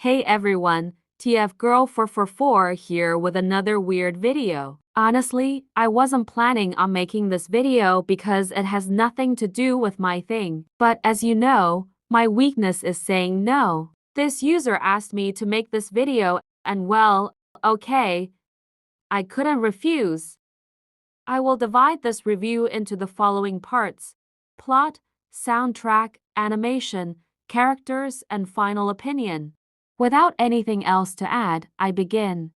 Hey everyone, TF Girl 444 here with another weird video. Honestly, I wasn't planning on making this video because it has nothing to do with my thing. But as you know, my weakness is saying no. This user asked me to make this video and well, okay, I couldn't refuse. I will divide this review into the following parts: plot, soundtrack, animation, characters, and final opinion. Without anything else to add, I begin.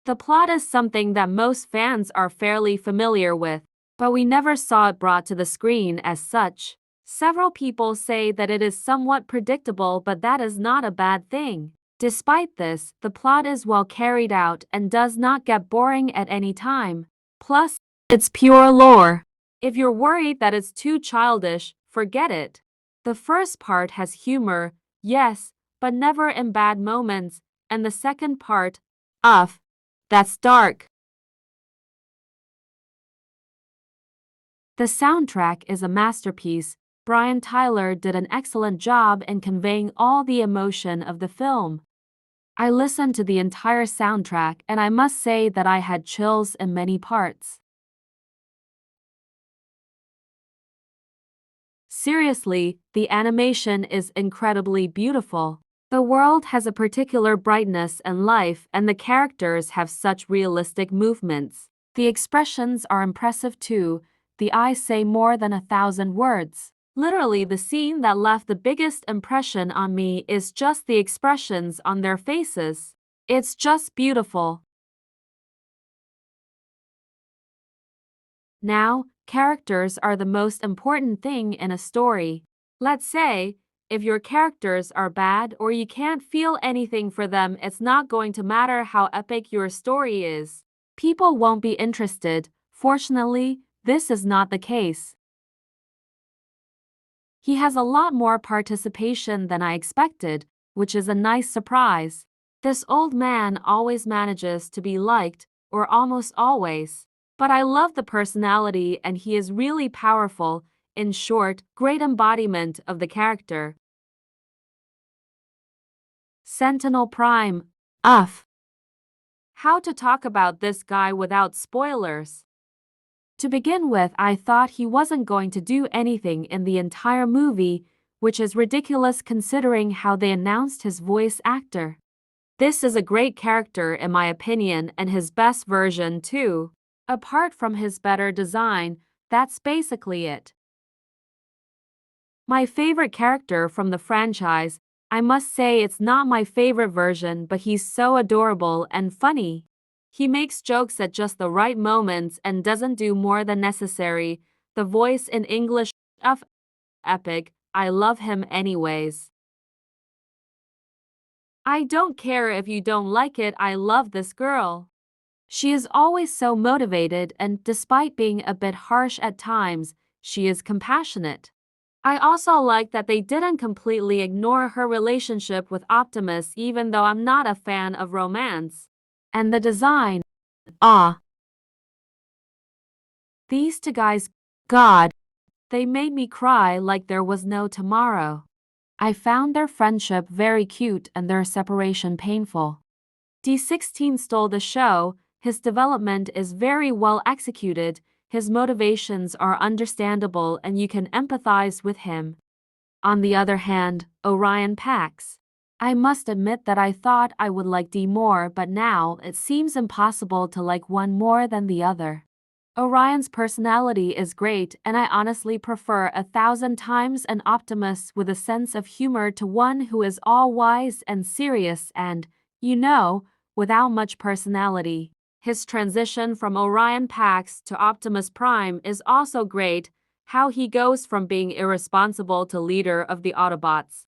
The plot is something that most fans are fairly familiar with, but we never saw it brought to the screen as such. Several people say that it is somewhat predictable, but that is not a bad thing. Despite this, the plot is well carried out and does not get boring at any time. Plus, it's pure lore. If you're worried that it's too childish, forget it. The first part has humor, yes, but never in bad moments, and the second part, that's dark. The soundtrack is a masterpiece. Brian Tyler did an excellent job in conveying all the emotion of the film. I listened to the entire soundtrack and I must say that I had chills in many parts. Seriously, the animation is incredibly beautiful. The world has a particular brightness and life, and the characters have such realistic movements. The expressions are impressive too. The eyes say more than 1,000 words. Literally, the scene that left the biggest impression on me is just the expressions on their faces. It's just beautiful. Now, characters are the most important thing in a story. Let's say, if your characters are bad or you can't feel anything for them, it's not going to matter how epic your story is. People won't be interested. Fortunately, this is not the case. He has a lot more participation than I expected, which is a nice surprise. This old man always manages to be liked, or almost always. But I love the personality and he is really powerful. In short, great embodiment of the character. Sentinel Prime. How to talk about this guy without spoilers? To begin with, I thought he wasn't going to do anything in the entire movie, which is ridiculous considering how they announced his voice actor. This is a great character in my opinion and his best version too. Apart from his better design, that's basically it. My favorite character from the franchise, I must say it's not my favorite version, but he's so adorable and funny. He makes jokes at just the right moments and doesn't do more than necessary. The voice in English of epic. I love him anyways. I don't care if you don't like it, I love this girl. She is always so motivated and despite being a bit harsh at times, she is compassionate. I also like that they didn't completely ignore her relationship with Optimus even though I'm not a fan of romance. And the design. These two guys, God, they made me cry like there was no tomorrow. I found their friendship very cute and their separation painful. D16 stole the show. His development is very well executed, his motivations are understandable and you can empathize with him. On the other hand, Orion Pax. I must admit that I thought I would like D more, but now it seems impossible to like one more than the other. Orion's personality is great and I honestly prefer 1,000 times an Optimus with a sense of humor to one who is all wise and serious and, without much personality. His transition from Orion Pax to Optimus Prime is also great, how he goes from being irresponsible to leader of the Autobots.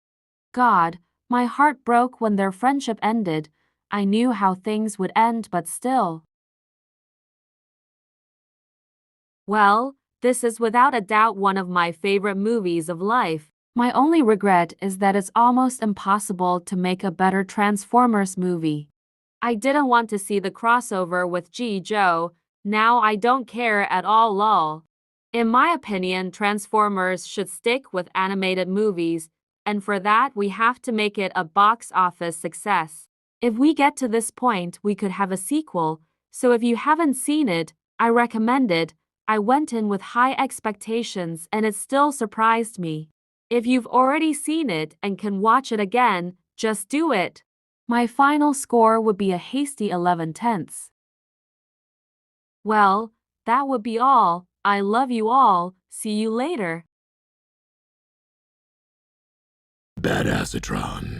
God, my heart broke when their friendship ended. I knew how things would end, but still. Well, this is without a doubt one of my favorite movies of life. My only regret is that it's almost impossible to make a better Transformers movie. I didn't want to see the crossover with G. Joe, now I don't care at all lol. In my opinion, Transformers should stick with animated movies, and for that we have to make it a box office success. If we get to this point, we could have a sequel, so if you haven't seen it, I recommend it. I went in with high expectations and it still surprised me. If you've already seen it and can watch it again, just do it. My final score would be a hasty 11/10. Well, that would be all. I love you all. See you later. Badassatron.